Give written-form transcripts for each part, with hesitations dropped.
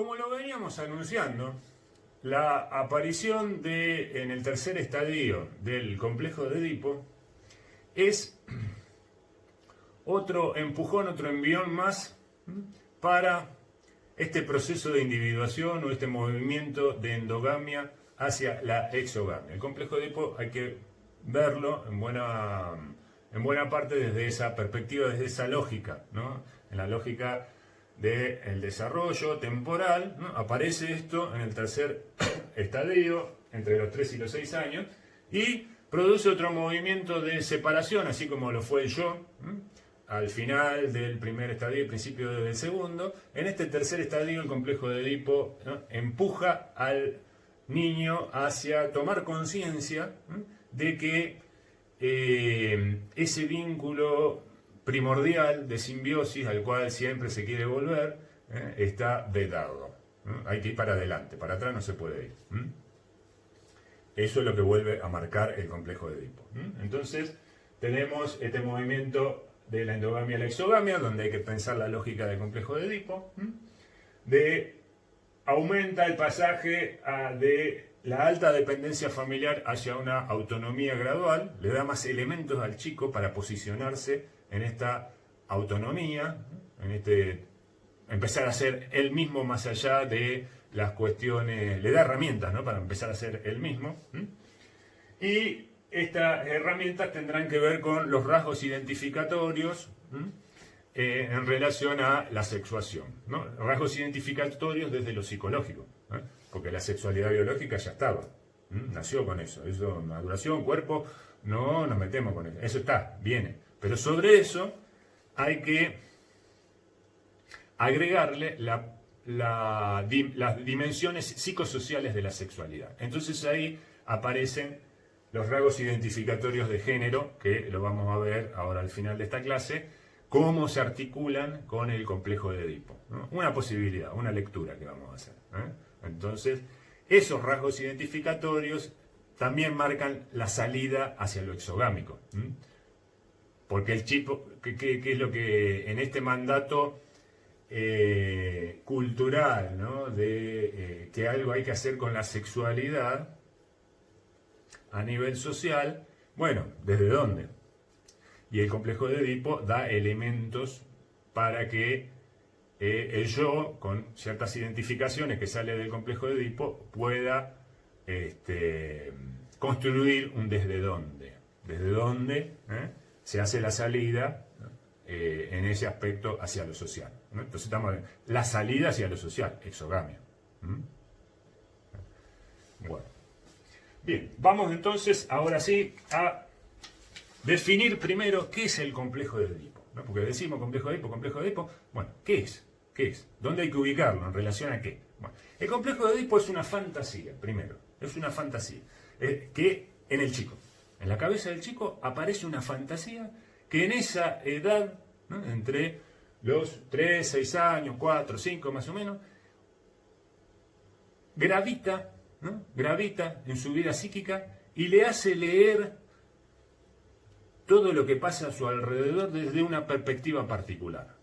Como lo veníamos anunciando, la aparición en el tercer estadio del complejo de Edipo es otro empujón, otro envión más para este proceso de individuación o este movimiento de endogamia hacia la exogamia. El complejo de Edipo hay que verlo en buena parte desde esa perspectiva, desde esa lógica, ¿no? En la lógica del desarrollo temporal, ¿no? Aparece esto en el tercer estadio, entre los 3 y los 6 años, y produce otro movimiento de separación, así como lo fue el yo, al final del primer estadio y principio del segundo. En este tercer estadio, el complejo de Edipo, ¿no? Empuja al niño hacia tomar conciencia de que ese vínculo primordial de simbiosis al cual siempre se quiere volver está vedado. Hay que ir para adelante, para atrás no se puede ir. Eso es lo que vuelve a marcar el complejo de Edipo. Entonces tenemos este movimiento de la endogamia a la exogamia, donde hay que pensar la lógica del complejo de Edipo, aumenta el pasaje de la alta dependencia familiar hacia una autonomía gradual, le da más elementos al chico para posicionarse en esta autonomía, empezar a ser él mismo más allá de las cuestiones, le da herramientas, ¿no? Para empezar a ser él mismo. Y estas herramientas tendrán que ver con los rasgos identificatorios en relación a la sexuación, ¿no? Rasgos identificatorios desde lo psicológico, porque la sexualidad biológica ya estaba, nació con eso, maduración, cuerpo, no nos metemos con eso, eso está, viene, pero sobre eso hay que agregarle las dimensiones psicosociales de la sexualidad. Entonces ahí aparecen los rasgos identificatorios de género, que lo vamos a ver ahora al final de esta clase, cómo se articulan con el complejo de Edipo, ¿no? Una posibilidad, una lectura que vamos a hacer. Entonces, esos rasgos identificatorios también marcan la salida hacia lo exogámico. Porque el chico, ¿qué es lo que en este mandato cultural, ¿no? De que algo hay que hacer con la sexualidad a nivel social? Bueno, ¿desde dónde? Y el complejo de Edipo da elementos para que el yo, con ciertas identificaciones que sale del complejo de Edipo, pueda construir un desde dónde. Desde dónde se hace la salida, ¿no? En ese aspecto hacia lo social, ¿no? Entonces estamos en la salida hacia lo social, exogamia. Bueno. Bien, vamos entonces ahora sí a definir primero qué es el complejo de Edipo, ¿no? Porque decimos complejo de Edipo, bueno, ¿qué es? ¿Qué es? ¿Dónde hay que ubicarlo? ¿En relación a qué? Bueno, el complejo de Edipo es una fantasía, primero, es una fantasía, que en el chico, en la cabeza del chico aparece una fantasía que en esa edad, ¿no? Entre los 3, 6 años, 4, 5 más o menos, gravita, ¿no? Gravita en su vida psíquica y le hace leer todo lo que pasa a su alrededor desde una perspectiva particular.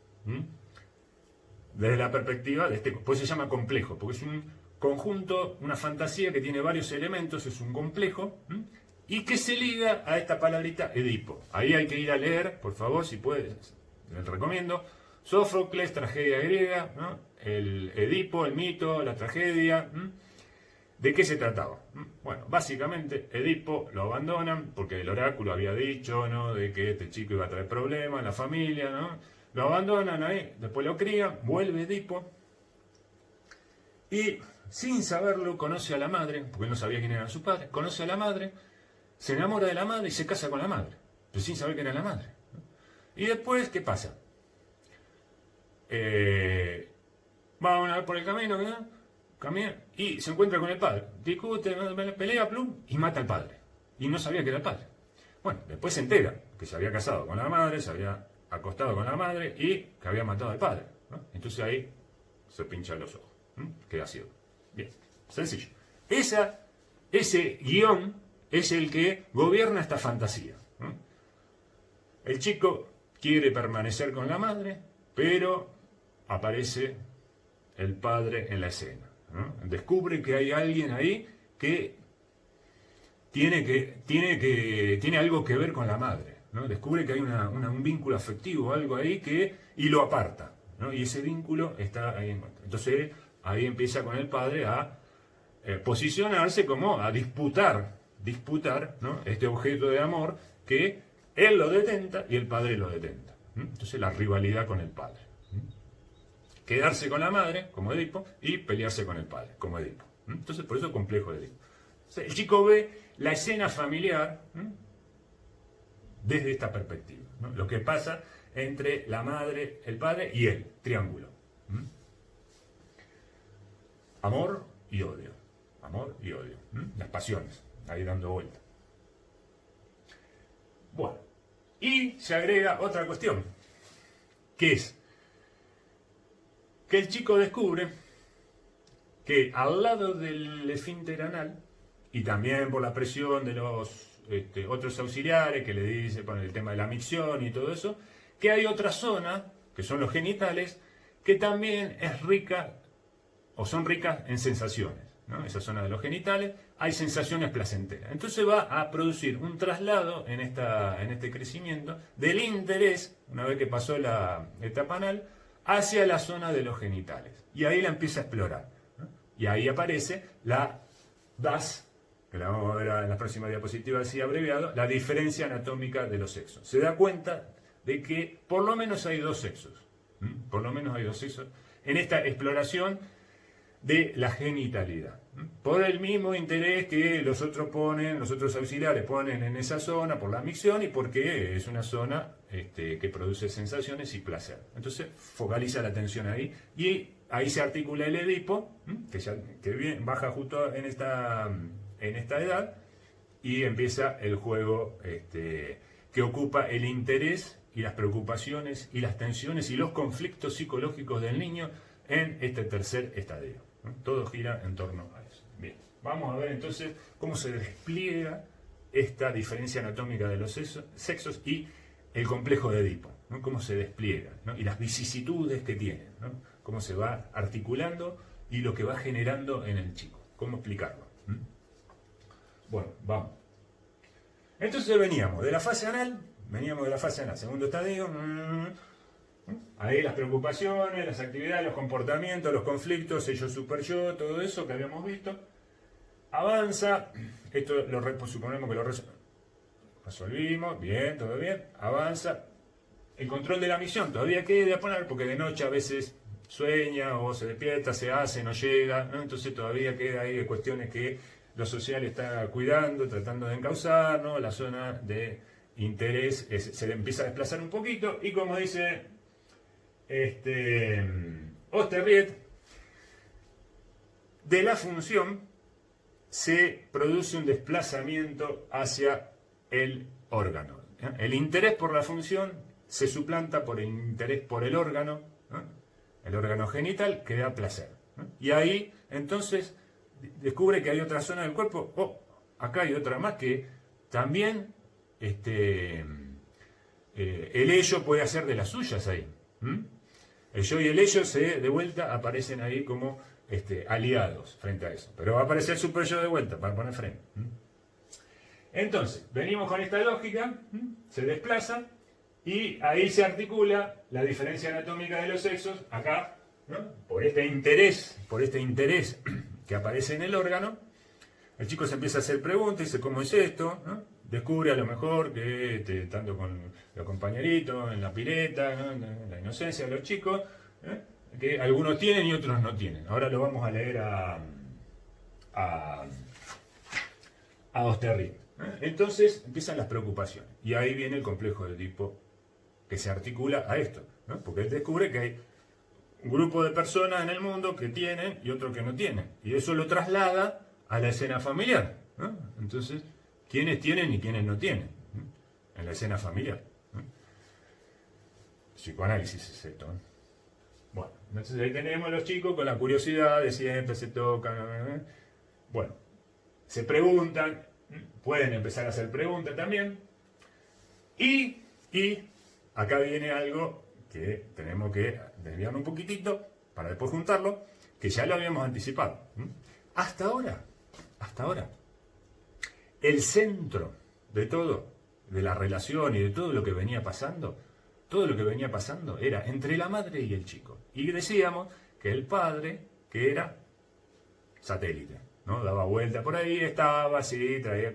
Desde la perspectiva de pues se llama complejo, porque es un conjunto, una fantasía que tiene varios elementos, es un complejo, y que se liga a esta palabrita Edipo. Ahí hay que ir a leer, por favor, si puedes, les recomiendo, Sófocles, tragedia griega, ¿no? El Edipo, el mito, la tragedia. ¿De qué se trataba? Bueno, básicamente Edipo lo abandonan porque el oráculo había dicho, ¿no? De que este chico iba a traer problemas en la familia, ¿no? Lo abandonan ahí, después lo crían, vuelve Edipo y sin saberlo conoce a la madre, porque no sabía quién era su padre, conoce a la madre, se enamora de la madre y se casa con la madre, pero sin saber quién era la madre, ¿no? Y después, ¿qué pasa? Va una vez por el camino, ¿no? Camina y se encuentra con el padre, discute, pelea, plum, y mata al padre. Y no sabía que era el padre. Bueno, después se entera que se había casado con la madre, se había acostado con la madre y que había matado al padre, ¿no? Entonces ahí se pincha los ojos, queda ciego. Bien, sencillo. Ese guión es el que gobierna esta fantasía. El chico quiere permanecer con la madre, pero aparece el padre en la escena, ¿no? Descubre que hay alguien ahí que tiene algo que ver con la madre, ¿no? Descubre que hay un vínculo afectivo, algo ahí y lo aparta, ¿no? Y ese vínculo está ahí en contra. Entonces ahí empieza con el padre a posicionarse como a disputar, ¿no? Este objeto de amor que él lo detenta y el padre lo detenta. Entonces la rivalidad con el padre. Quedarse con la madre, como Edipo, y pelearse con el padre, como Edipo. Entonces por eso complejo de Edipo. El chico ve la escena familiar desde esta perspectiva, ¿no? Lo que pasa entre la madre, el padre y él, triángulo. Amor y odio. Amor y odio. Las pasiones, ahí dando vuelta. Bueno, y se agrega otra cuestión, que es que el chico descubre que al lado del esfínter anal, y también por la presión de los otros auxiliares que le dicen con el tema de la micción y todo eso, que hay otra zona, que son los genitales, que también es rica o son ricas en sensaciones, ¿no? Esa zona de los genitales, hay sensaciones placenteras. Entonces va a producir un traslado en este crecimiento del interés, una vez que pasó la etapa anal, hacia la zona de los genitales. Y ahí la empieza a explorar, ¿no? Y ahí aparece la DAS, que la vamos a ver en la próxima diapositiva así abreviado, la diferencia anatómica de los sexos. Se da cuenta de que por lo menos hay dos sexos, por lo menos hay dos sexos en esta exploración de la genitalidad, por el mismo interés que los otros auxiliares ponen en esa zona, por la micción y porque es una zona que produce sensaciones y placer. Entonces focaliza la atención ahí y ahí se articula el Edipo, que baja justo en esta edad y empieza el juego que ocupa el interés y las preocupaciones y las tensiones y los conflictos psicológicos del niño en este tercer estadio. Todo gira en torno a eso. Bien, vamos a ver entonces cómo se despliega esta diferencia anatómica de los sexos y el complejo de Edipo, ¿no? Cómo se despliega, ¿no? Y las vicisitudes que tiene, ¿no? Cómo se va articulando y lo que va generando en el chico. ¿Cómo explicarlo? Bueno, vamos. Entonces veníamos de la fase anal, segundo estadio. Ahí las preocupaciones, las actividades, los comportamientos, los conflictos, ello, super yo, todo eso que habíamos visto. Avanza, esto suponemos que lo resolvimos, bien, todo bien. Avanza, el control de la misión todavía queda poner porque de noche a veces sueña o se despierta, se hace, no llega, ¿no? Entonces todavía queda ahí cuestiones que lo social está cuidando, tratando de encauzar, ¿no? La zona de interés se empieza a desplazar un poquito y como dice Osterried, de la función se produce un desplazamiento hacia el órgano. El interés por la función se suplanta por el interés por el órgano, ¿no? El órgano genital que da placer, ¿no? Y ahí entonces descubre que hay otra zona del cuerpo, acá hay otra más que también el ello puede hacer de las suyas ahí. El yo y el ello de vuelta aparecen ahí como aliados frente a eso. Pero va a aparecer el super yo de vuelta para poner freno. Entonces, venimos con esta lógica, se desplaza y ahí se articula la diferencia anatómica de los sexos, acá, ¿no? Por este interés que aparece en el órgano. El chico se empieza a hacer preguntas, dice, ¿cómo es esto? ¿No? Descubre a lo mejor que estando con los compañeritos en la pileta, ¿no? En la inocencia de los chicos, que algunos tienen y otros no tienen. Ahora lo vamos a leer a Osterried. Entonces empiezan las preocupaciones y ahí viene el complejo de Edipo que se articula a esto, ¿no? Porque él descubre que hay un grupo de personas en el mundo que tienen y otros que no tienen y eso lo traslada a la escena familiar, ¿no? Entonces, ¿quiénes tienen y quiénes no tienen? En la escena familiar, ¿no? Psicoanálisis es esto, ¿no? Bueno, entonces ahí tenemos a los chicos con la curiosidad de siempre se tocan, bueno, se preguntan, pueden empezar a hacer preguntas también, y acá viene algo que tenemos que desviarnos un poquitito para después juntarlo, que ya lo habíamos anticipado. Hasta ahora, el centro de todo, de la relación y de todo lo que venía pasando, era entre la madre y el chico. Y decíamos que el padre, que era satélite, ¿no? Daba vuelta por ahí, estaba así, traía...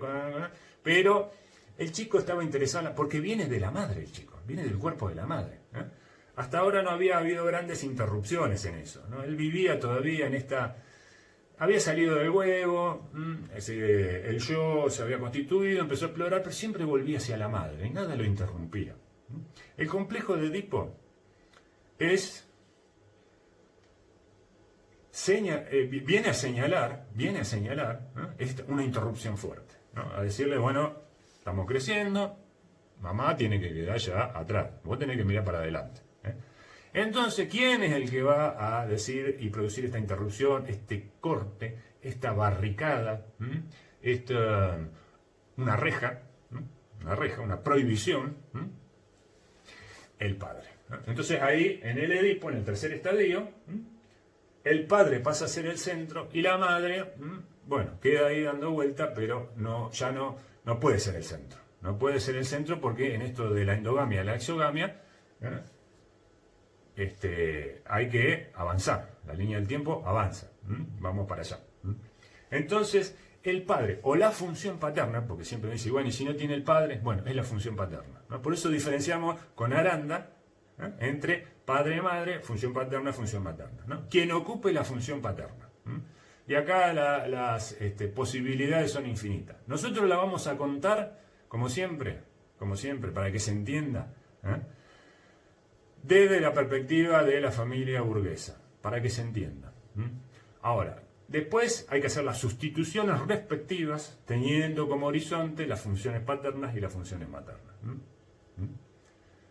Pero el chico estaba interesado, porque viene de la madre el chico, viene del cuerpo de la madre. Hasta ahora no había habido grandes interrupciones en eso, ¿no? Él vivía todavía en esta... Había salido del huevo, el yo se había constituido, empezó a explorar, pero siempre volvía hacia la madre y nada lo interrumpía. El complejo de Edipo es... viene a señalar una interrupción fuerte, ¿no? A decirle, bueno, estamos creciendo, mamá tiene que quedar ya atrás, vos tenés que mirar para adelante. Entonces, ¿quién es el que va a decir y producir esta interrupción, este corte, esta barricada, una reja, una prohibición? El padre. Entonces ahí, en el Edipo, en el tercer estadio, el padre pasa a ser el centro y la madre, bueno, queda ahí dando vuelta, pero ya no puede ser el centro. No puede ser el centro porque en esto de la endogamia y la exogamia, hay que avanzar. La línea del tiempo avanza. Vamos para allá. Entonces, el padre o la función paterna, porque siempre me dice, bueno, y si no tiene el padre, bueno, es la función paterna, ¿no? Por eso diferenciamos con Aranda entre padre y madre, función paterna, función materna, ¿no? Quien ocupe la función paterna. Y acá las posibilidades son infinitas. Nosotros la vamos a contar, como siempre, para que se entienda, desde la perspectiva de la familia burguesa, para que se entienda. Ahora, después hay que hacer las sustituciones respectivas, teniendo como horizonte las funciones paternas y las funciones maternas.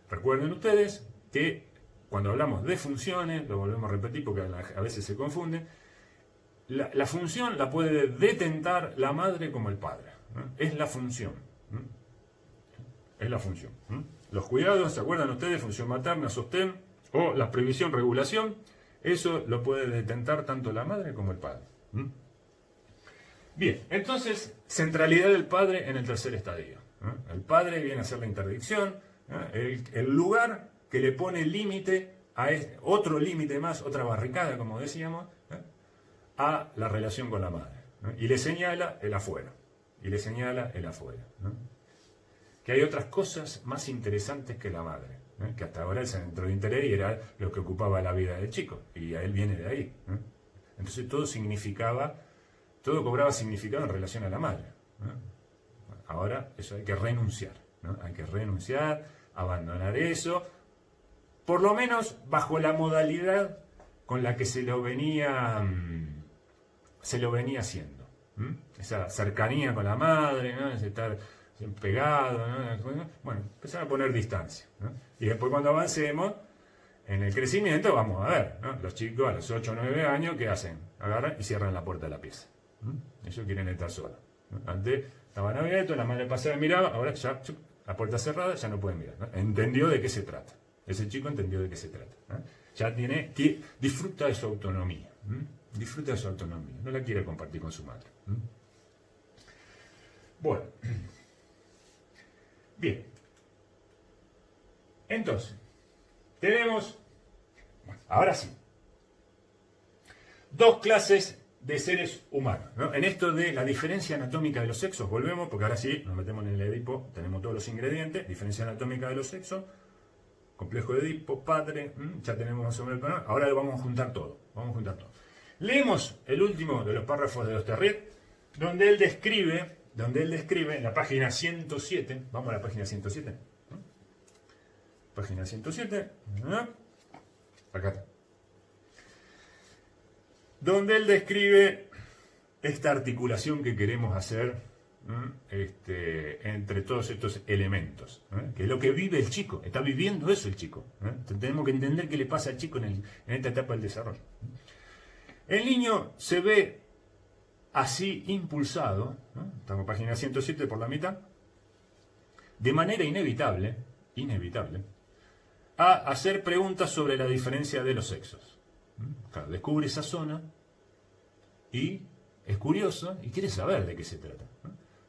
Recuerden ustedes que cuando hablamos de funciones, lo volvemos a repetir porque a veces se confunden, la función la puede detentar la madre como el padre. Es la función. Es la función. Los cuidados, ¿se acuerdan ustedes? Función materna, sostén, o la previsión, regulación, eso lo puede detentar tanto la madre como el padre. Bien, entonces, centralidad del padre en el tercer estadio. El padre viene a hacer la interdicción, el lugar que le pone límite a otro límite más, otra barricada, como decíamos, a la relación con la madre. Y le señala el afuera. Que hay otras cosas más interesantes que la madre, que hasta ahora el centro de interés era lo que ocupaba la vida del chico, y a él viene de ahí. Entonces todo cobraba significado en relación a la madre. Ahora eso hay que renunciar, abandonar eso, por lo menos bajo la modalidad con la que se lo venía haciendo. Esa cercanía con la madre, ¿no? Ese estar pegado, ¿no? Bueno, empezar a poner distancia, ¿no? Y después cuando avancemos en el crecimiento, vamos a ver, ¿no? Los chicos a los 8 o 9 años, ¿qué hacen? Agarran y cierran la puerta de la pieza. Ellos quieren estar solos, ¿no? Antes estaban abiertos, la madre pasaba y miraba, ahora ya la puerta cerrada, ya no pueden mirar, ¿no? Entendió de qué se trata. Ese chico entendió de qué se trata, ¿no? Ya disfruta de su autonomía. No la quiere compartir con su madre. Bueno. Bien. Entonces, tenemos, ahora sí, dos clases de seres humanos, ¿no? En esto de la diferencia anatómica de los sexos, volvemos, porque ahora sí, nos metemos en el Edipo, tenemos todos los ingredientes, diferencia anatómica de los sexos, complejo de Edipo, padre, ya tenemos más o menos el panorama, ahora vamos a juntar todo, Leemos el último de los párrafos de Osterriet, donde él describe en la página 107, vamos a la página 107, página 107, acá está, donde él describe esta articulación que queremos hacer entre todos estos elementos, que es lo que vive el chico, está viviendo eso el chico. Tenemos que entender qué le pasa al chico en esta etapa del desarrollo. El niño se ve así impulsado, estamos en página 107 por la mitad, de manera inevitable, a hacer preguntas sobre la diferencia de los sexos. Claro, descubre esa zona y es curioso y quiere saber de qué se trata.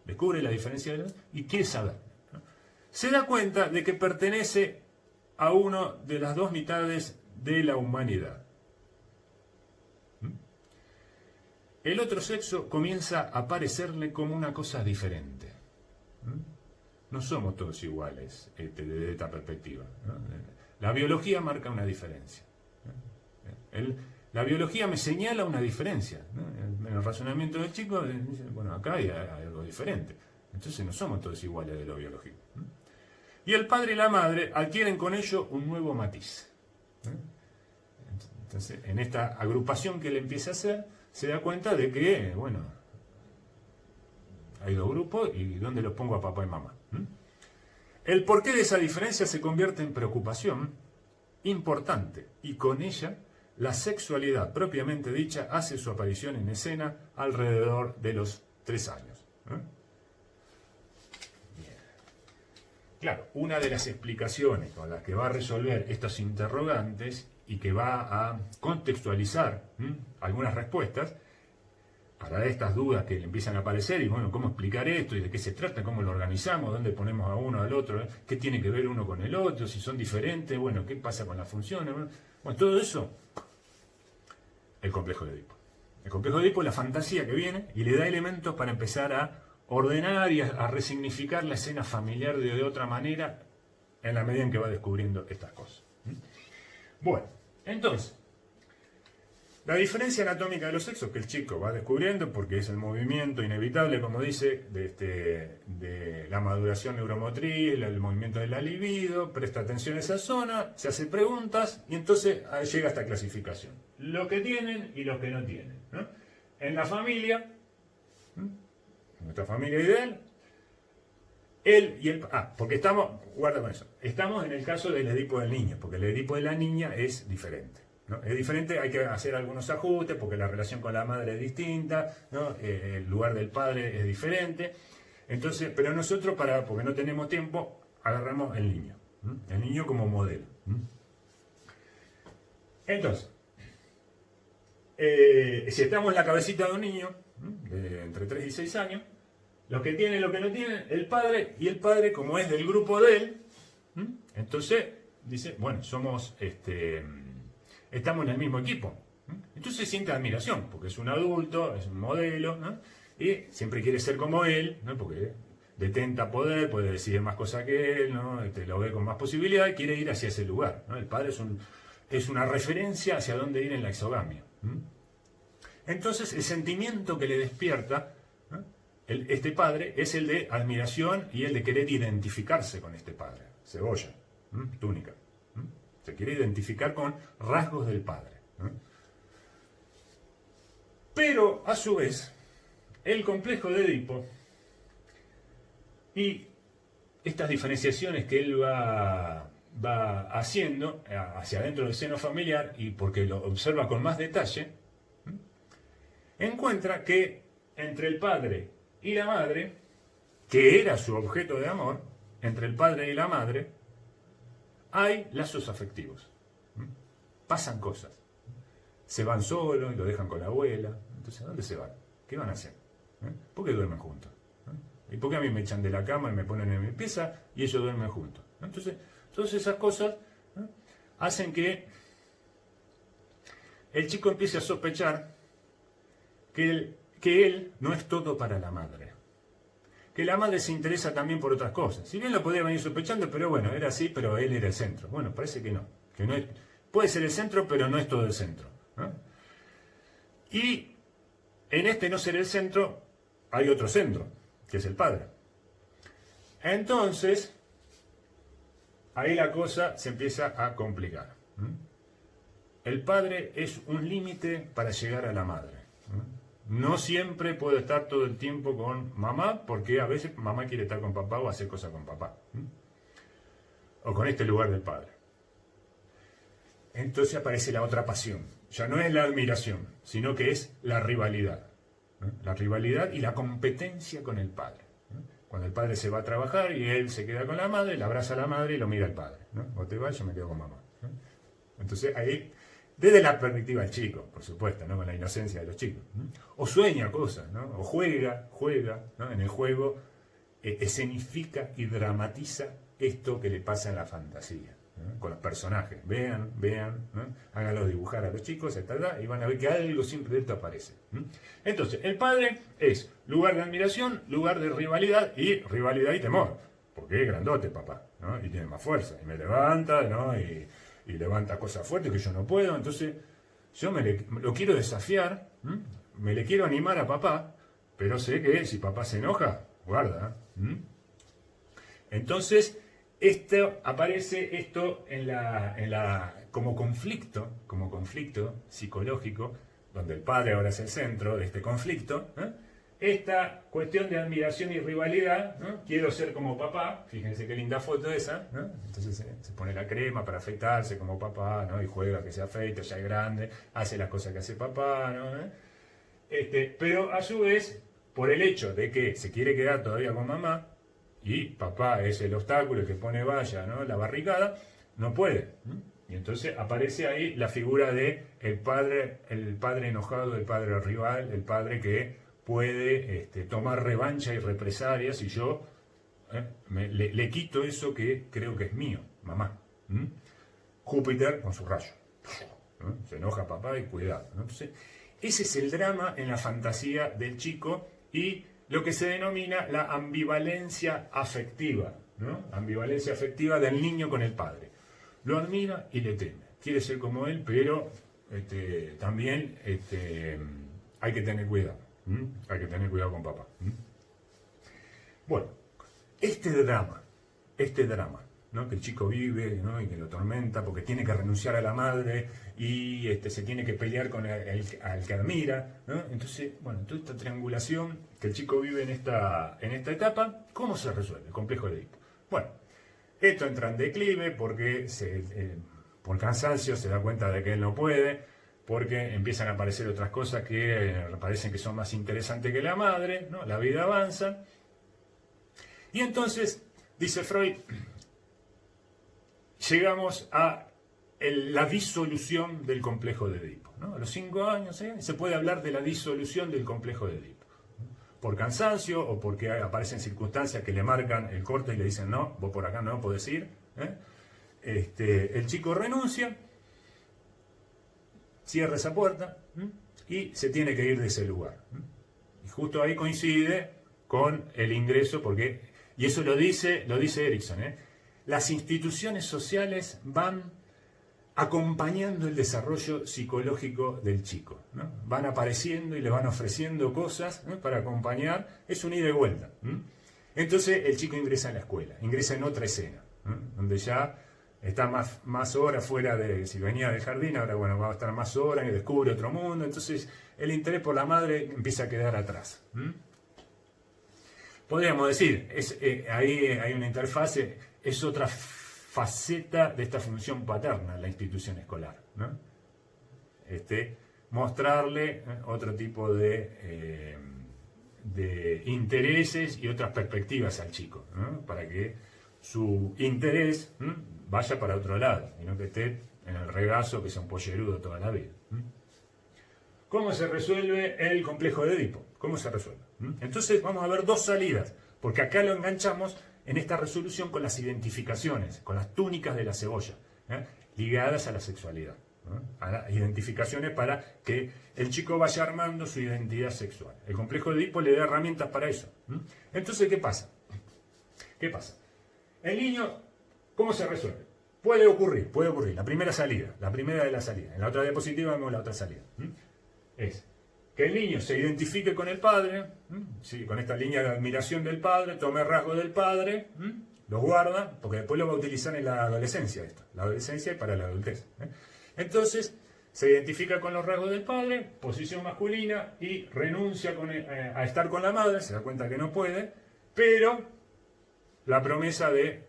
Descubre la diferencia y quiere saber. Se da cuenta de que pertenece a una de las dos mitades de la humanidad. El otro sexo comienza a parecerle como una cosa diferente. No somos todos iguales desde esta perspectiva, ¿no? La biología marca una diferencia. La biología me señala una diferencia, ¿no? En el razonamiento del chico, dice, bueno, acá hay algo diferente. Entonces no somos todos iguales de lo biológico. Y el padre y la madre adquieren con ello un nuevo matiz. Entonces, en esta agrupación que él empieza a hacer, se da cuenta de que, bueno, hay dos grupos y ¿dónde los pongo a papá y mamá? El porqué de esa diferencia se convierte en preocupación importante y con ella la sexualidad propiamente dicha hace su aparición en escena alrededor de los 3 años. Bien. Claro, una de las explicaciones con las que va a resolver estos interrogantes y que va a contextualizar algunas respuestas para estas dudas que le empiezan a aparecer y bueno, cómo explicar esto y de qué se trata, cómo lo organizamos, dónde ponemos a uno al otro, qué tiene que ver uno con el otro, si son diferentes, bueno, qué pasa con las funciones, bueno, todo eso, el complejo de Edipo. El complejo de Edipo es la fantasía que viene y le da elementos para empezar a ordenar y a resignificar la escena familiar de otra manera en la medida en que va descubriendo estas cosas. Bueno, entonces, la diferencia anatómica de los sexos que el chico va descubriendo, porque es el movimiento inevitable, como dice, de la maduración neuromotriz, el movimiento de la libido, presta atención a esa zona, se hace preguntas y entonces llega a esta clasificación. Lo que tienen y lo que no tienen, ¿no? En la familia, nuestra familia ideal, él y el... porque estamos, guarda con eso, estamos en el caso del Edipo del niño, porque el Edipo de la niña es diferente. ¿No? Es diferente, hay que hacer algunos ajustes porque la relación con la madre es distinta, ¿no? El lugar del padre es diferente. Entonces, pero nosotros, porque no tenemos tiempo, agarramos el niño como modelo. Entonces, si estamos en la cabecita de un niño, de entre 3 y 6 años, lo que tiene y lo que no tiene, el padre, y el padre, como es del grupo de él, entonces dice, bueno, somos... estamos en el mismo equipo. Entonces siente admiración, porque es un adulto, es un modelo, ¿no? Y siempre quiere ser como él, ¿no? Porque detenta poder, puede decidir más cosas que él, ¿no? Lo ve con más posibilidad y quiere ir hacia ese lugar, ¿no? El padre es una referencia hacia dónde ir en la exogamia. Entonces el sentimiento que le despierta, ¿no? Este padre es el de admiración y el de querer identificarse con este padre. Cebolla, túnica. Se quiere identificar con rasgos del padre. Pero, a su vez, el complejo de Edipo y estas diferenciaciones que él va haciendo hacia adentro del seno familiar, y porque lo observa con más detalle, encuentra que entre el padre y la madre, que era su objeto de amor, entre el padre y la madre, hay lazos afectivos. Pasan cosas. Se van solos y lo dejan con la abuela. Entonces, ¿a dónde se van? ¿Qué van a hacer? ¿Por qué duermen juntos? ¿Y por qué a mí me echan de la cama y me ponen en mi pieza y ellos duermen juntos? Entonces, todas esas cosas hacen que el chico empiece a sospechar que él no es todo para la madre. Que la madre se interesa también por otras cosas. Si bien lo podía venir sospechando, pero bueno, era así, pero él era el centro. Bueno, parece que no es, puede ser el centro, pero no es todo el centro, ¿no? Y en este no ser el centro, hay otro centro, que es el padre. Entonces, ahí la cosa se empieza a complicar. El padre es un límite para llegar a la madre. No siempre puedo estar todo el tiempo con mamá, porque a veces mamá quiere estar con papá o hacer cosas con papá. O con este lugar del padre. Entonces aparece la otra pasión. Ya no es la admiración, sino que es la rivalidad. La rivalidad y la competencia con el padre. Cuando el padre se va a trabajar y él se queda con la madre, le abraza a la madre y lo mira al padre. Vos te vas, yo me quedo con mamá. Entonces ahí Desde la perspectiva del chico, por supuesto, ¿no? Con la inocencia de los chicos. O sueña cosas, ¿no? O juega, ¿no? En el juego escenifica y dramatiza esto que le pasa en la fantasía, ¿no? Con los personajes. Vean, ¿no? Háganlos dibujar a los chicos, etc. Y van a ver que algo siempre de esto aparece. Entonces, el padre es lugar de admiración, lugar de rivalidad y temor. Porque es grandote, papá, ¿no? Y tiene más fuerza. Y me levanta, ¿no? Y levanta cosas fuertes que yo no puedo. Entonces, yo lo quiero desafiar, me le quiero animar a papá, pero sé que si papá se enoja, guarda. Entonces, aparece esto como conflicto psicológico, donde el padre ahora es el centro de este conflicto, esta cuestión de admiración y rivalidad, ¿no? Quiero ser como papá, fíjense qué linda foto esa, ¿no? Entonces se pone la crema para afeitarse como papá, ¿no? Y juega que se afeita, ya es grande, hace las cosas que hace papá, ¿no? Pero a su vez, por el hecho de que se quiere quedar todavía con mamá, y papá es el obstáculo que pone valla, ¿no? La barricada, no puede. Y entonces aparece ahí la figura de el padre enojado, el padre rival, el padre que puede tomar revancha y represalias si yo le quito eso que creo que es mío, mamá. Júpiter con su rayo. Se enoja papá y cuidado, ¿no? Entonces, ese es el drama en la fantasía del chico y lo que se denomina la ambivalencia afectiva, ¿no? Ambivalencia afectiva del niño con el padre. Lo admira y le teme. Quiere ser como él, pero también hay que tener cuidado. Hay que tener cuidado con papá. Bueno, este drama, ¿no? Que el chico vive, ¿no? Y que lo tormenta porque tiene que renunciar a la madre y se tiene que pelear con al que admira, ¿no? Entonces, bueno, toda esta triangulación que el chico vive en esta etapa, ¿cómo se resuelve? El complejo de Edipo. Bueno, esto entra en declive porque por cansancio se da cuenta de que él no puede, porque empiezan a aparecer otras cosas que parecen que son más interesantes que la madre, ¿no? La vida avanza. Y entonces, dice Freud, llegamos a la disolución del complejo de Edipo, ¿no? A los 5 años se puede hablar de la disolución del complejo de Edipo. Por cansancio o porque aparecen circunstancias que le marcan el corte y le dicen, no, vos por acá no podés ir. El chico renuncia, cierra esa puerta y se tiene que ir de ese lugar. Y justo ahí coincide con el ingreso, y eso lo dice Erikson, las instituciones sociales van acompañando el desarrollo psicológico del chico, ¿no? Van apareciendo y le van ofreciendo cosas, ¿no? Para acompañar, es un ida y vuelta. Entonces el chico ingresa en la escuela, ingresa en otra escena, donde ya está más horas fuera de, si venía del jardín, ahora bueno, va a estar más horas y descubre otro mundo, entonces el interés por la madre empieza a quedar atrás. Podríamos decir, ahí hay una interfase, es otra faceta de esta función paterna en la institución escolar, ¿no? Mostrarle otro tipo de intereses y otras perspectivas al chico, ¿no? Para que su interés vaya para otro lado y no que esté en el regazo que sea un pollerudo toda la vida. ¿Cómo se resuelve el complejo de Edipo? ¿Cómo se resuelve? Entonces vamos a ver dos salidas, porque acá lo enganchamos en esta resolución con las identificaciones, con las túnicas de la cebolla, ligadas a la sexualidad, a las identificaciones para que el chico vaya armando su identidad sexual. El complejo de Edipo le da herramientas para eso. Entonces, ¿qué pasa? El niño, ¿cómo se resuelve? Puede ocurrir. La primera de las salidas. En la otra diapositiva vemos la otra salida. Es que el niño se identifique con el padre, ¿sí? Con esta línea de admiración del padre, tome rasgos del padre, los guarda, porque después lo va a utilizar en la adolescencia la adolescencia y para la adultez. Entonces, se identifica con los rasgos del padre, posición masculina, y renuncia a estar con la madre, se da cuenta que no puede, pero la promesa de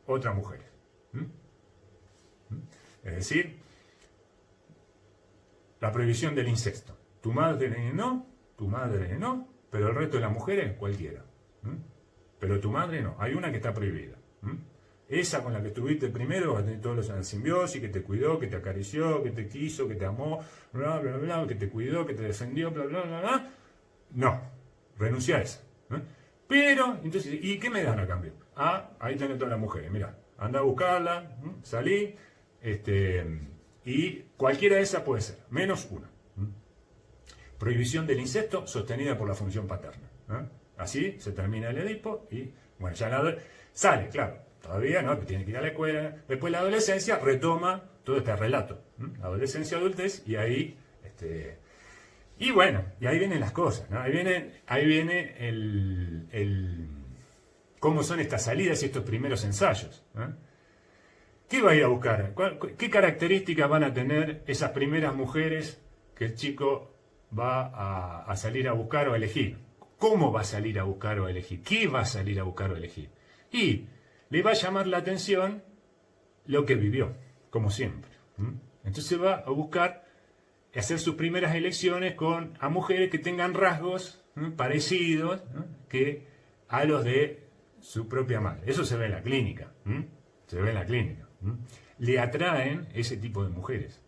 otra mujer. Es decir, la prohibición del incesto. Tu madre no, pero el resto de las mujeres cualquiera. Pero tu madre no, hay una que está prohibida. esa con la que estuviste primero va a tener todos los simbiosis, que te cuidó, que te acarició, que te quiso, que te amó, bla, bla, bla, que te cuidó, que te defendió, bla, bla, bla, bla. No, renuncia a esa. Pero, entonces, ¿y qué me dan a cambio? Ah, ahí tenés todas las mujeres, mira, anda a buscarla, salí, y cualquiera de esas puede ser, menos una. Prohibición del incesto sostenida por la función paterna. Así se termina el Edipo y, bueno, ya sale, claro, todavía no, que tiene que ir a la escuela. Después la adolescencia retoma todo este relato. Adolescencia, adultez, y ahí, y bueno, y ahí vienen las cosas, ¿no? Ahí viene cómo son estas salidas y estos primeros ensayos. ¿Qué va a ir a buscar? ¿Qué características van a tener esas primeras mujeres que el chico va a salir a buscar o a elegir? ¿Cómo va a salir a buscar o a elegir? ¿Qué va a salir a buscar o a elegir? Y le va a llamar la atención lo que vivió, como siempre. Entonces va a buscar hacer sus primeras elecciones a mujeres que tengan rasgos parecidos que a los de su propia madre. Eso se ve en la clínica. Se ve en la clínica. Le atraen ese tipo de mujeres.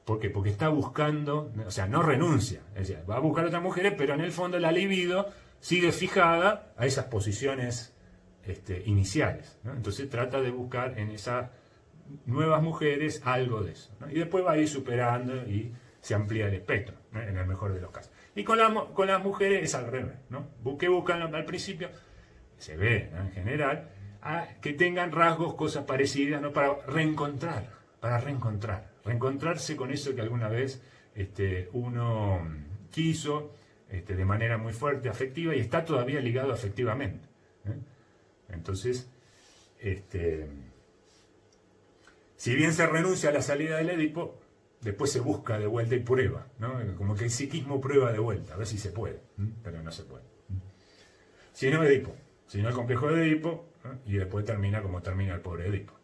¿Por qué? Porque está buscando, o sea, no renuncia. Es decir, va a buscar otras mujeres, pero en el fondo la libido sigue fijada a esas posiciones iniciales. Entonces trata de buscar en esas nuevas mujeres algo de eso. Y después va a ir superando y se amplía el espectro, en el mejor de los casos. Y con las mujeres es al revés. ¿Qué buscan al principio? Se ve, en general, que tengan rasgos, cosas parecidas, para reencontrarse con eso que alguna vez uno quiso de manera muy fuerte, afectiva, y está todavía ligado afectivamente. Entonces, si bien se renuncia a la salida del Edipo, después se busca de vuelta y prueba, como que el psiquismo prueba de vuelta, a ver si se puede, pero no se puede. Si no Edipo, si no el complejo de Edipo, y después termina como termina el pobre Edipo.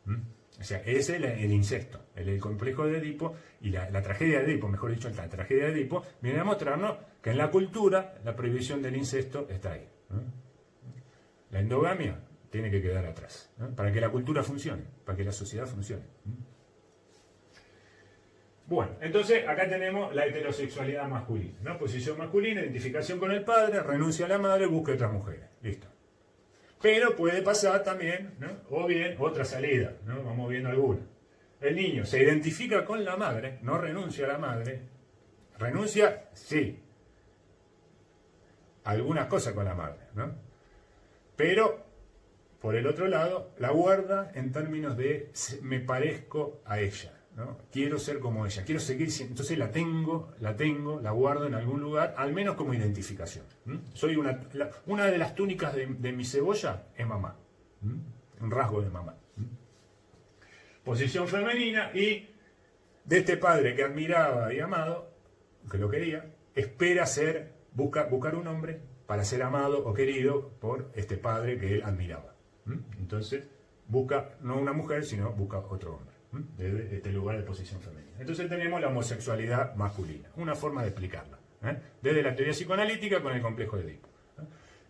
O sea, ese es el incesto, el complejo de Edipo, y la tragedia de Edipo, mejor dicho, la tragedia de Edipo, viene a mostrarnos que en la cultura la prohibición del incesto está ahí. La endogamia tiene que quedar atrás, para que la cultura funcione, para que la sociedad funcione. Bueno, entonces acá tenemos la heterosexualidad masculina, posición masculina, identificación con el padre, renuncia a la madre, busca otras mujeres, listo. Pero puede pasar también, o bien otra salida, vamos viendo alguna. El niño se identifica con la madre, no renuncia a la madre, renuncia, sí, a algunas cosas con la madre, pero por el otro lado la guarda en términos de me parezco a ella, quiero ser como ella, quiero seguir siendo, entonces la tengo, la guardo en algún lugar, al menos como identificación. Soy una de las túnicas de mi cebolla es mamá, un rasgo de mamá. Posición femenina, y de este padre que admiraba y amado, que lo quería, espera buscar un hombre para ser amado o querido por este padre que él admiraba. Entonces busca no una mujer, sino busca otro hombre, desde este lugar de posición femenina. Entonces tenemos la homosexualidad masculina, una forma de explicarla, desde la teoría psicoanalítica con el complejo de Edipo.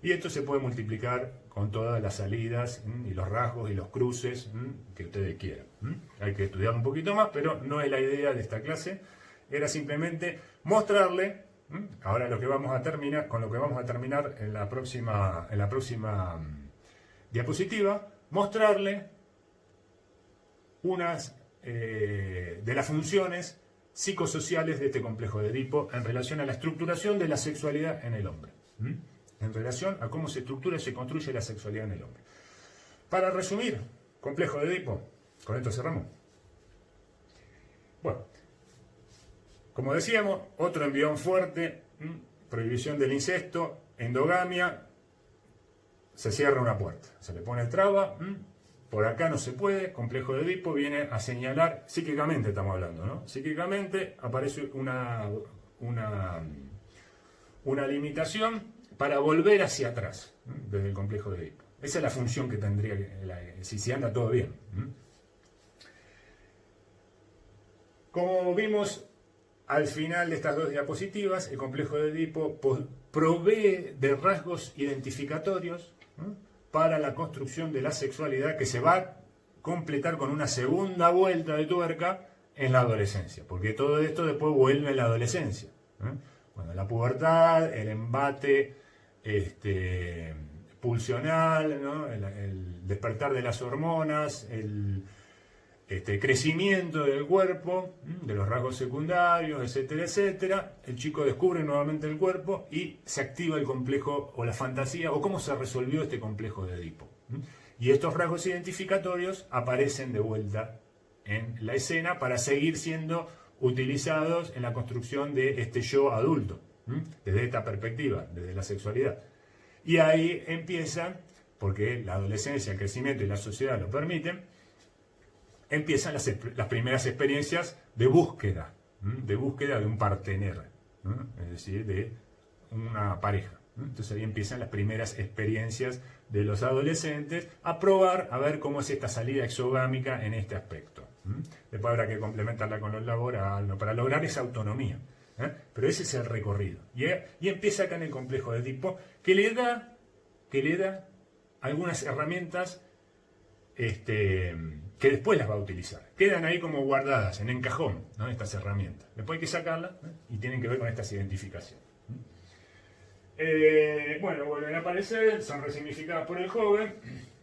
Y esto se puede multiplicar con todas las salidas y los rasgos y los cruces que ustedes quieran. Hay que estudiar un poquito más, pero no es la idea de esta clase. Era simplemente mostrarle, ahora lo que vamos a terminar, con lo que vamos a terminar en la próxima diapositiva, mostrarle unas de las funciones psicosociales de este complejo de Edipo en relación a la estructuración de la sexualidad en el hombre. En relación a cómo se estructura y se construye la sexualidad en el hombre. Para resumir, complejo de Edipo, con esto cerramos. Bueno, como decíamos, otro envión fuerte, prohibición del incesto, endogamia, se cierra una puerta, se le pone traba, por acá no se puede, complejo de Edipo viene a señalar, psíquicamente estamos hablando, psíquicamente aparece una limitación para volver hacia atrás, desde el complejo de Edipo. Esa es la función que tendría, si anda todo bien. Como vimos al final de estas dos diapositivas, el complejo de Edipo provee de rasgos identificatorios para la construcción de la sexualidad que se va a completar con una segunda vuelta de tuerca en la adolescencia, porque todo esto después vuelve en la adolescencia. Cuando la pubertad, el embate pulsional, ¿no? El despertar de las hormonas, el crecimiento del cuerpo, de los rasgos secundarios, etcétera, etcétera. El chico descubre nuevamente el cuerpo y se activa el complejo o la fantasía o cómo se resolvió este complejo de Edipo. Y estos rasgos identificatorios aparecen de vuelta en la escena para seguir siendo utilizados en la construcción de este yo adulto, desde esta perspectiva, desde la sexualidad. Y ahí empiezan, porque la adolescencia, el crecimiento y la sociedad lo permiten, empiezan las primeras experiencias de búsqueda de un partener, es decir, de una pareja. Entonces ahí empiezan las primeras experiencias de los adolescentes a probar, a ver cómo es esta salida exogámica en este aspecto. Después habrá que complementarla con lo laboral, ¿no? Para lograr esa autonomía. Pero ese es el recorrido. Y empieza acá en el complejo de Edipo, que le da algunas herramientas que después las va a utilizar. Quedan ahí como guardadas en cajón, ¿no? Estas herramientas. Después hay que sacarlas, y tienen que ver con estas identificaciones. Bueno, vuelven a aparecer, son resignificadas por el joven,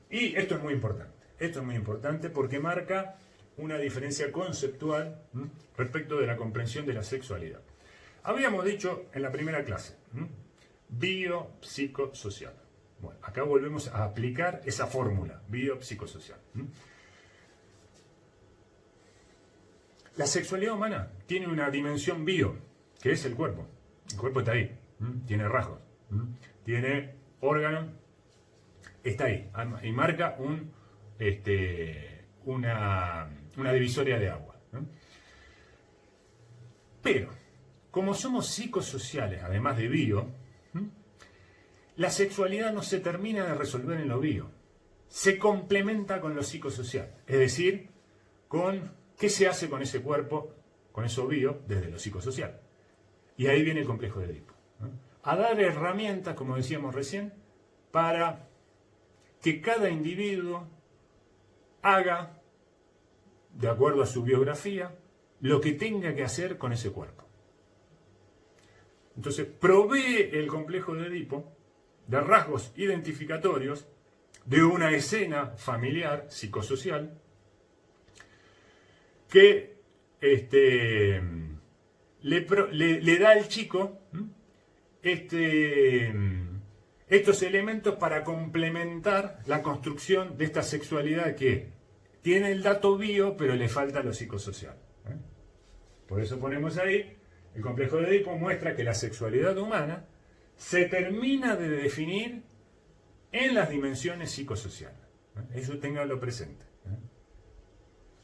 y esto es muy importante. Esto es muy importante porque marca una diferencia conceptual respecto de la comprensión de la sexualidad. Habíamos dicho en la primera clase, biopsicosocial. Bueno, acá volvemos a aplicar esa fórmula, biopsicosocial. La sexualidad humana tiene una dimensión bio, que es el cuerpo. El cuerpo está ahí, tiene rasgos, tiene órganos, está ahí, y marca una divisoria de agua. Pero, como somos psicosociales, además de bio, la sexualidad no se termina de resolver en lo bio. Se complementa con lo psicosocial. Es decir, con qué se hace con ese cuerpo, con eso bio, desde lo psicosocial. Y ahí viene el complejo de Edipo. A dar herramientas, como decíamos recién, para que cada individuo haga, de acuerdo a su biografía, lo que tenga que hacer con ese cuerpo. Entonces, provee el complejo de Edipo de rasgos identificatorios de una escena familiar, psicosocial, que le da al chico estos elementos para complementar la construcción de esta sexualidad que tiene el dato bio, pero le falta lo psicosocial. Por eso ponemos ahí, el complejo de Edipo muestra que la sexualidad humana se termina de definir en las dimensiones psicosociales. Eso ténganlo presente.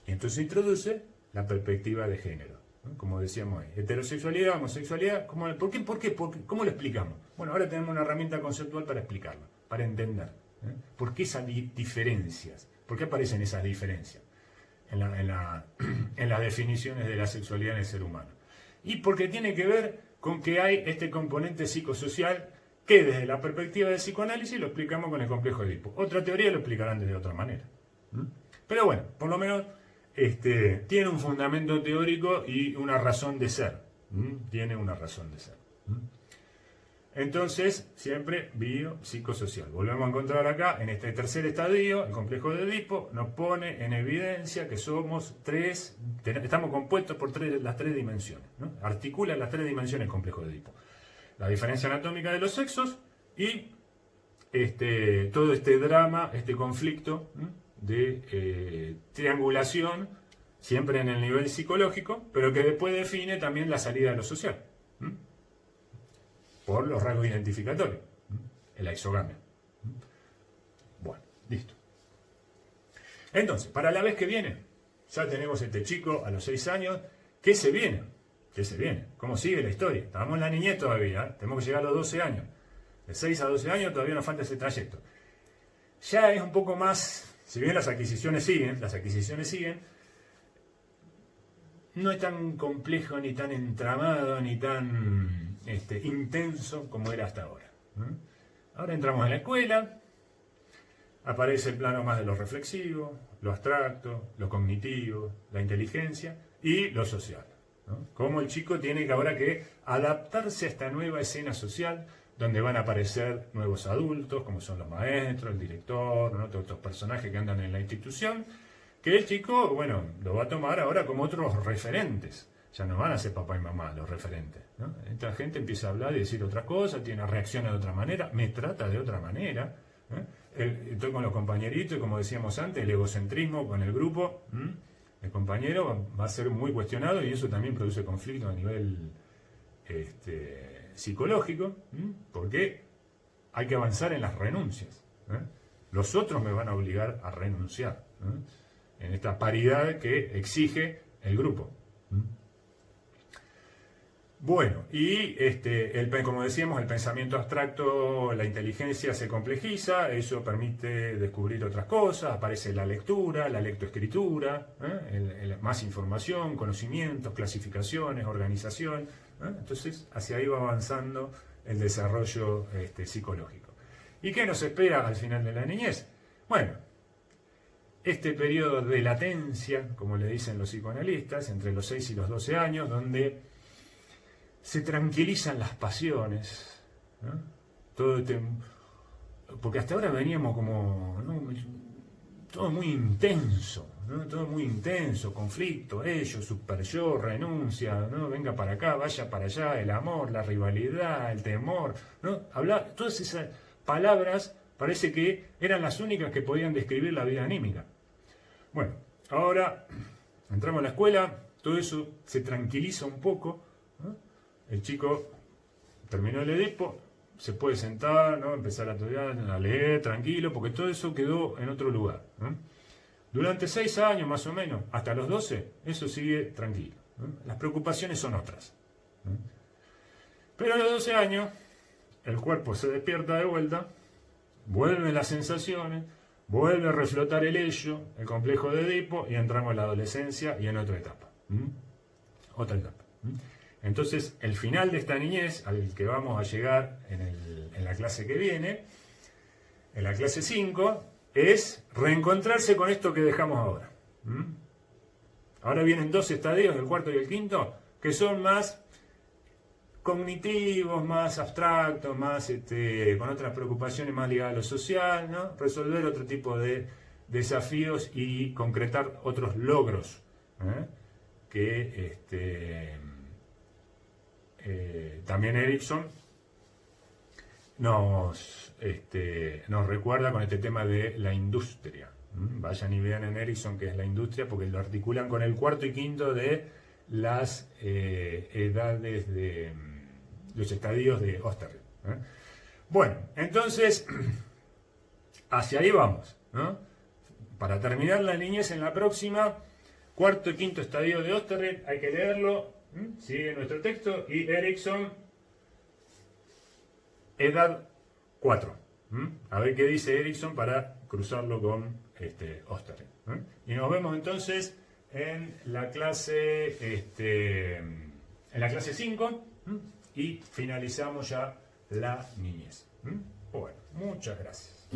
Y entonces introduce la perspectiva de género. Como decíamos ahí. Heterosexualidad, homosexualidad. ¿Por qué? ¿Cómo lo explicamos? Bueno, ahora tenemos una herramienta conceptual para explicarlo, para entender. ¿Por qué esas diferencias? ¿Por qué aparecen esas diferencias en las definiciones de la sexualidad en el ser humano? Y porque tiene que ver con que hay este componente psicosocial que desde la perspectiva del psicoanálisis lo explicamos con el complejo de Edipo. Otra teoría lo explicarán de otra manera. Pero bueno, por lo menos tiene un fundamento teórico y una razón de ser. Tiene una razón de ser. Entonces, siempre biopsicosocial. Volvemos a encontrar acá, en este tercer estadio, el complejo de Edipo nos pone en evidencia que somos estamos compuestos por las tres dimensiones. Articula las tres dimensiones el complejo de Edipo. La diferencia anatómica de los sexos y todo este drama, este conflicto de triangulación, siempre en el nivel psicológico, pero que después define también la salida de lo social. Por los rasgos identificatorios, la exogamia. Bueno, listo. Entonces, para la vez que viene, ya tenemos este chico a los 6 años, ¿qué se viene? ¿Qué se viene? ¿Cómo sigue la historia? Estamos en la niñez todavía, tenemos que llegar a los 12 años. De 6 a 12 años todavía nos falta ese trayecto. Ya es un poco más, si bien las adquisiciones siguen, no es tan complejo, ni tan entramado, ni tan intenso como era hasta ahora. Ahora entramos en la escuela, aparece el plano más de lo reflexivo, lo abstracto, lo cognitivo, la inteligencia y lo social, ¿no? Cómo el chico tiene que ahora que adaptarse a esta nueva escena social donde van a aparecer nuevos adultos, como son los maestros, el director, ¿no? Todos estos personajes que andan en la institución, que el chico, bueno, lo va a tomar ahora como otros referentes. Ya no van a ser papá y mamá los referentes, ¿no? Esta gente empieza a hablar y decir otras cosas, tiene reacciones de otra manera, me trata de otra manera, ¿eh? Estoy con los compañeritos y como decíamos antes, el egocentrismo con el grupo, el compañero va a ser muy cuestionado y eso también produce conflicto a nivel psicológico, porque hay que avanzar en las renuncias, ¿eh? Los otros me van a obligar a renunciar, ¿eh? En esta paridad que exige el grupo. Bueno, y como decíamos, el pensamiento abstracto, la inteligencia se complejiza, eso permite descubrir otras cosas, aparece la lectura, la lectoescritura, más información, conocimientos, clasificaciones, organización, entonces hacia ahí va avanzando el desarrollo psicológico. ¿Y qué nos espera al final de la niñez? Bueno, este periodo de latencia, como le dicen los psicoanalistas, entre los 6 y los 12 años, donde se tranquilizan las pasiones, ¿no? Porque hasta ahora veníamos como, ¿no? Todo muy intenso, ¿no? Todo muy intenso, conflicto, ellos, super yo, renuncia, ¿no? Venga para acá, vaya para allá, el amor, la rivalidad, el temor, ¿no? Todas esas palabras parece que eran las únicas que podían describir la vida anímica. Bueno, ahora entramos a la escuela, todo eso se tranquiliza un poco, ¿no? El chico terminó el Edipo, se puede sentar, ¿no? Empezar a estudiar, a leer, tranquilo, porque todo eso quedó en otro lugar, ¿no? Durante 6 años más o menos, hasta los 12, eso sigue tranquilo, ¿no? Las preocupaciones son otras, ¿no? Pero a los 12 años, el cuerpo se despierta de vuelta, vuelven las sensaciones, vuelve a reflotar el ello, el complejo de Edipo, y entramos en la adolescencia y en otra etapa. Otra etapa. Entonces, el final de esta niñez, al que vamos a llegar en la clase que viene, en la clase 5, es reencontrarse con esto que dejamos ahora. Ahora vienen 2 estadios, el cuarto y el quinto, que son más cognitivos, más abstractos, más con otras preocupaciones más ligadas a lo social, ¿no? Resolver otro tipo de desafíos y concretar otros logros, que también Erikson nos recuerda con este tema de la industria. Vayan y vean en Erikson qué es la industria, porque lo articulan con el cuarto y quinto de las edades de los estadios de Oesterrich. Bueno, entonces hacia ahí vamos, ¿no? Para terminar la niñez en la próxima, cuarto y quinto estadio de Oesterrich, hay que leerlo. Sigue nuestro texto y Erikson, edad 4. A ver qué dice Erikson para cruzarlo con Oesterrich. Y nos vemos entonces en la clase 5 y finalizamos ya la niñez. Bueno, muchas gracias.